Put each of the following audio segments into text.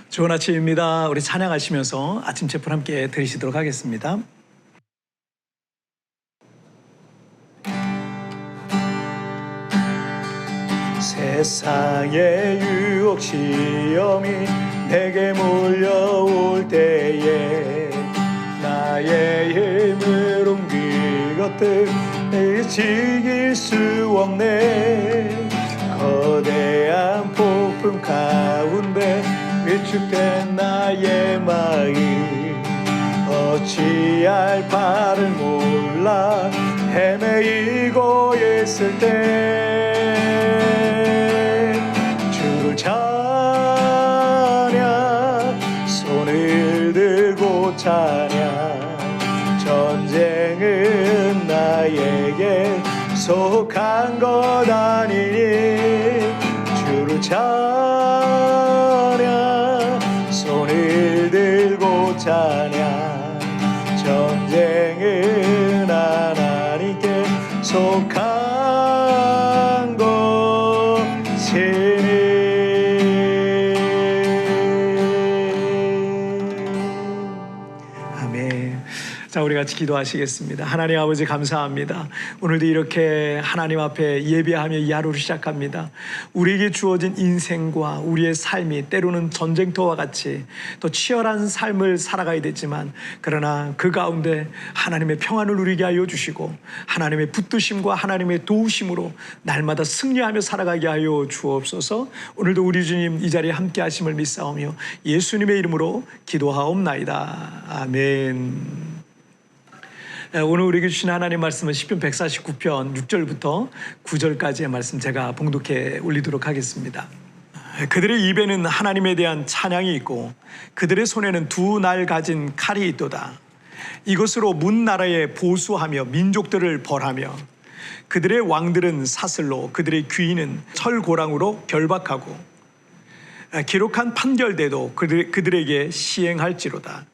좋은 아침입니다. 우리 찬양하시면서 아침 제풀 함께 들으시도록 하겠습니다. 세상의 유혹 시험이 내게 몰려올 때에 나의 힘을 옮길 것들 지킬 수 없네. 거대한 폭풍 가운데 위축된 나의 마음 어찌할 바를 몰라 헤매이고 있을 때 주를 찬양 손을 들고 찬양 전쟁은 나에게 속한 것 아니니 주를 찬양 손을 들고 찬양 전쟁은 하나님께 속한 것이니. 아멘. 자, 우리 같이 기도하시겠습니다. 하나님 아버지 감사합니다. 오늘도 이렇게 하나님 앞에 예배하며 이 하루를 시작합니다. 우리에게 주어진 인생과 우리의 삶이 때로는 전쟁터와 같이 또 치열한 삶을 살아가야 되지만 그러나 그 가운데 하나님의 평안을 누리게 하여 주시고 하나님의 붙드심과 하나님의 도우심으로 날마다 승리하며 살아가게 하여 주옵소서. 오늘도 우리 주님 이 자리에 함께 하심을 믿사오며 예수님의 이름으로 기도하옵나이다. 아멘. 오늘 우리에게 주신 하나님 말씀은 시편 149편 6절부터 9절까지의 말씀 제가 봉독해 올리도록 하겠습니다. 그들의 입에는 하나님에 대한 찬양이 있고 그들의 손에는 두 날 가진 칼이 있도다. 이것으로 문 나라에 보수하며 민족들을 벌하며 그들의 왕들은 사슬로 그들의 귀인은 철고랑으로 결박하고 기록한 판결대도 그들에게 시행할지로다.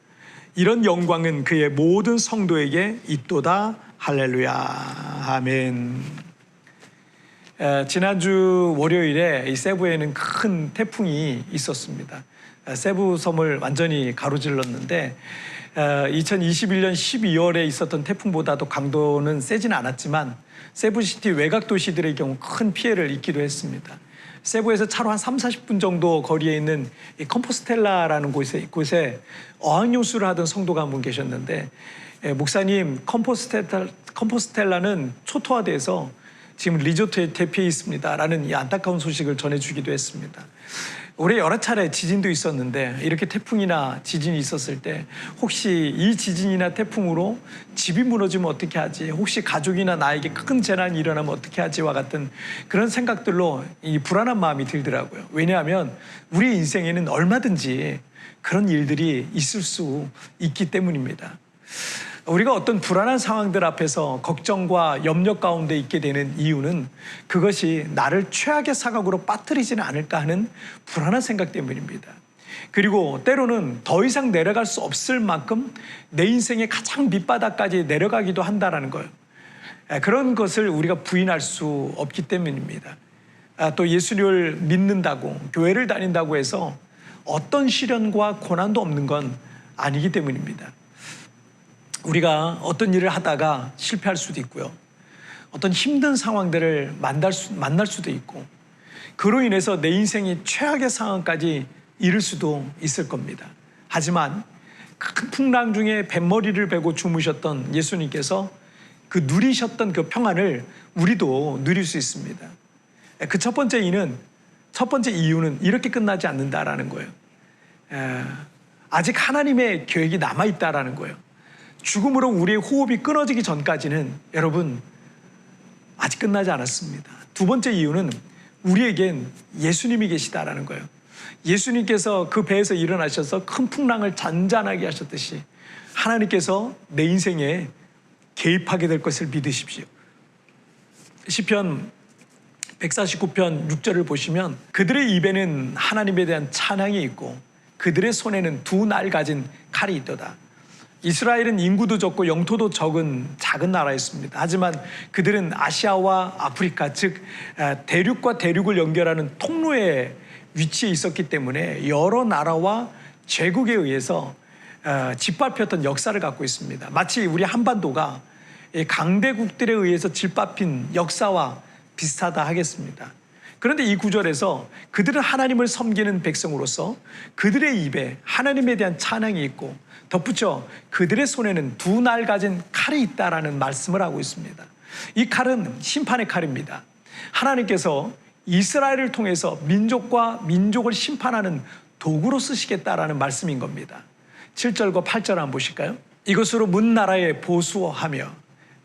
이런 영광은 그의 모든 성도에게 있도다. 할렐루야. 아멘. 지난주 월요일에 이 세부에는 큰 태풍이 있었습니다. 세부 섬을 완전히 가로질렀는데 2021년 12월에 있었던 태풍보다도 강도는 세지는 않았지만 세부시티 외곽 도시들의 경우 큰 피해를 입기도 했습니다. 세부에서 차로 한 30-40분 정도 거리에 있는 이 컴포스텔라라는 곳에 어학연수를 하던 성도가 한 분 계셨는데 목사님 컴포스텔라는 초토화돼서 지금 리조트에 대피해 있습니다 라는 이 안타까운 소식을 전해주기도 했습니다. 올해 여러 차례 지진도 있었는데 이렇게 태풍이나 지진이 있었을 때 혹시 이 지진이나 태풍으로 집이 무너지면 어떻게 하지, 혹시 가족이나 나에게 큰 재난이 일어나면 어떻게 하지와 같은 그런 생각들로 이 불안한 마음이 들더라고요. 왜냐하면 우리 인생에는 얼마든지 그런 일들이 있을 수 있기 때문입니다. 우리가 어떤 불안한 상황들 앞에서 걱정과 염려 가운데 있게 되는 이유는 그것이 나를 최악의 상황으로 빠뜨리지는 않을까 하는 불안한 생각 때문입니다. 그리고 때로는 더 이상 내려갈 수 없을 만큼 내 인생의 가장 밑바닥까지 내려가기도 한다는 거예요. 그런 것을 우리가 부인할 수 없기 때문입니다. 또 예수님을 믿는다고 교회를 다닌다고 해서 어떤 시련과 고난도 없는 건 아니기 때문입니다. 우리가 어떤 일을 하다가 실패할 수도 있고요. 어떤 힘든 상황들을 만날 수도 있고 그로 인해서 내 인생이 최악의 상황까지 이를 수도 있을 겁니다. 하지만 큰 풍랑 중에 뱃머리를 베고 주무셨던 예수님께서 그 누리셨던 그 평안을 우리도 누릴 수 있습니다. 그 첫 번째 이유는 이렇게 끝나지 않는다라는 거예요. 아직 하나님의 계획이 남아있다라는 거예요. 죽음으로 우리의 호흡이 끊어지기 전까지는 여러분 아직 끝나지 않았습니다. 두 번째 이유는 우리에겐 예수님이 계시다라는 거예요. 예수님께서 그 배에서 일어나셔서 큰 풍랑을 잔잔하게 하셨듯이 하나님께서 내 인생에 개입하게 될 것을 믿으십시오. 시편 149편 6절을 보시면 그들의 입에는 하나님에 대한 찬양이 있고 그들의 손에는 두 날 가진 칼이 있도다. 이스라엘은 인구도 적고 영토도 적은 작은 나라였습니다. 하지만 그들은 아시아와 아프리카, 즉 대륙과 대륙을 연결하는 통로의 위치에 있었기 때문에 여러 나라와 제국에 의해서 짓밟혔던 역사를 갖고 있습니다. 마치 우리 한반도가 강대국들에 의해서 짓밟힌 역사와 비슷하다 하겠습니다. 그런데 이 구절에서 그들은 하나님을 섬기는 백성으로서 그들의 입에 하나님에 대한 찬양이 있고 덧붙여 그들의 손에는 두 날 가진 칼이 있다라는 말씀을 하고 있습니다. 이 칼은 심판의 칼입니다. 하나님께서 이스라엘을 통해서 민족과 민족을 심판하는 도구로 쓰시겠다라는 말씀인 겁니다. 7절과 8절 한번 보실까요? 이것으로 문 나라에 보수하며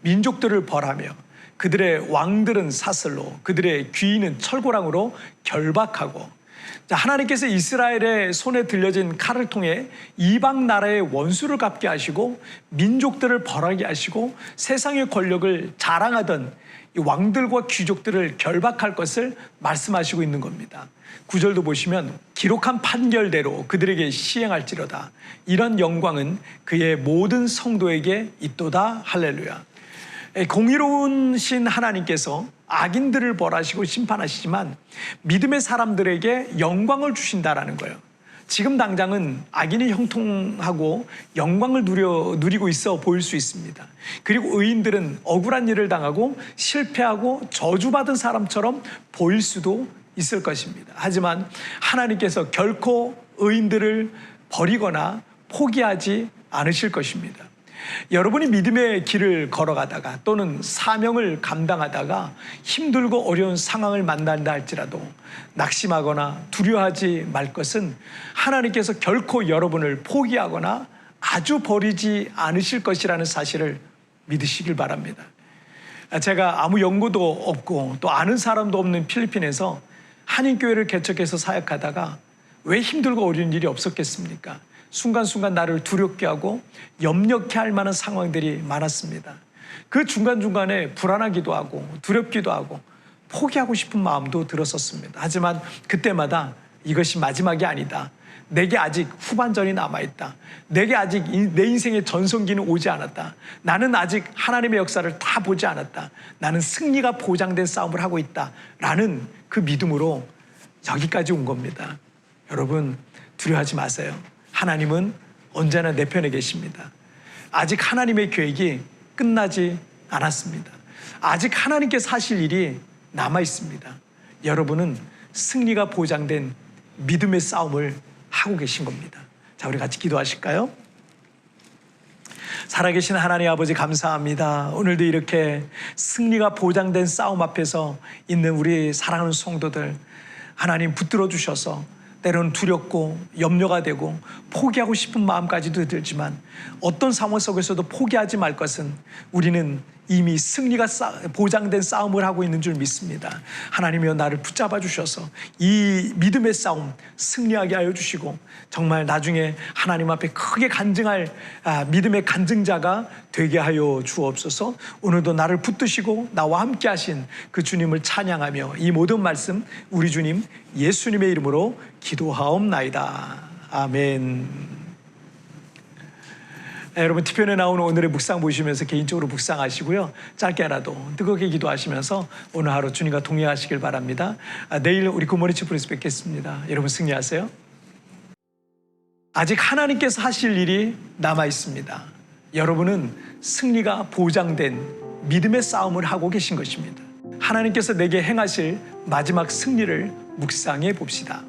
민족들을 벌하며 그들의 왕들은 사슬로 그들의 귀인은 철고랑으로 결박하고, 하나님께서 이스라엘의 손에 들려진 칼을 통해 이방 나라의 원수를 갚게 하시고 민족들을 벌하게 하시고 세상의 권력을 자랑하던 이 왕들과 귀족들을 결박할 것을 말씀하시고 있는 겁니다. 9절도 보시면 기록한 판결대로 그들에게 시행할지로다. 이런 영광은 그의 모든 성도에게 있도다. 할렐루야. 공의로우신 하나님께서 악인들을 벌하시고 심판하시지만 믿음의 사람들에게 영광을 주신다라는 거예요. 지금 당장은 악인이 형통하고 영광을 누리고 있어 보일 수 있습니다. 그리고 의인들은 억울한 일을 당하고 실패하고 저주받은 사람처럼 보일 수도 있을 것입니다. 하지만 하나님께서 결코 의인들을 버리거나 포기하지 않으실 것입니다. 여러분이 믿음의 길을 걸어가다가 또는 사명을 감당하다가 힘들고 어려운 상황을 만난다 할지라도 낙심하거나 두려워하지 말 것은 하나님께서 결코 여러분을 포기하거나 아주 버리지 않으실 것이라는 사실을 믿으시길 바랍니다. 제가 아무 연고도 없고 또 아는 사람도 없는 필리핀에서 한인교회를 개척해서 사역하다가 왜 힘들고 어려운 일이 없었겠습니까? 순간순간 나를 두렵게 하고 염려케 할 만한 상황들이 많았습니다. 그 중간중간에 불안하기도 하고 두렵기도 하고 포기하고 싶은 마음도 들었었습니다. 하지만 그때마다 이것이 마지막이 아니다. 내게 아직 후반전이 남아있다. 내게 아직 내 인생의 전성기는 오지 않았다. 나는 아직 하나님의 역사를 다 보지 않았다. 나는 승리가 보장된 싸움을 하고 있다. 라는 그 믿음으로 여기까지 온 겁니다. 여러분, 두려워하지 마세요. 하나님은 언제나 내 편에 계십니다. 아직 하나님의 계획이 끝나지 않았습니다. 아직 하나님께서 하실 일이 남아 있습니다. 여러분은 승리가 보장된 믿음의 싸움을 하고 계신 겁니다. 자, 우리 같이 기도하실까요? 살아계신 하나님 아버지 감사합니다. 오늘도 이렇게 승리가 보장된 싸움 앞에서 있는 우리 사랑하는 성도들, 하나님 붙들어 주셔서 때로는 두렵고 염려가 되고 포기하고 싶은 마음까지도 들지만 어떤 상황 속에서도 포기하지 말 것은 우리는 이미 승리가 보장된 싸움을 하고 있는 줄 믿습니다. 하나님이여 나를 붙잡아 주셔서 이 믿음의 싸움 승리하게 하여 주시고 정말 나중에 하나님 앞에 크게 간증할 믿음의 간증자가 되게 하여 주옵소서. 오늘도 나를 붙드시고 나와 함께 하신 그 주님을 찬양하며 이 모든 말씀 우리 주님 예수님의 이름으로 기도하옵나이다. 아멘. 여러분 티편에 나오는 오늘의 묵상 보시면서 개인적으로 묵상하시고요. 짧게라도 뜨겁게 기도하시면서 오늘 하루 주님과 동행하시길 바랍니다. 내일 우리 굿모닝 치프에서 뵙겠습니다. 여러분 승리하세요. 아직 하나님께서 하실 일이 남아 있습니다. 여러분은 승리가 보장된 믿음의 싸움을 하고 계신 것입니다. 하나님께서 내게 행하실 마지막 승리를 묵상해 봅시다.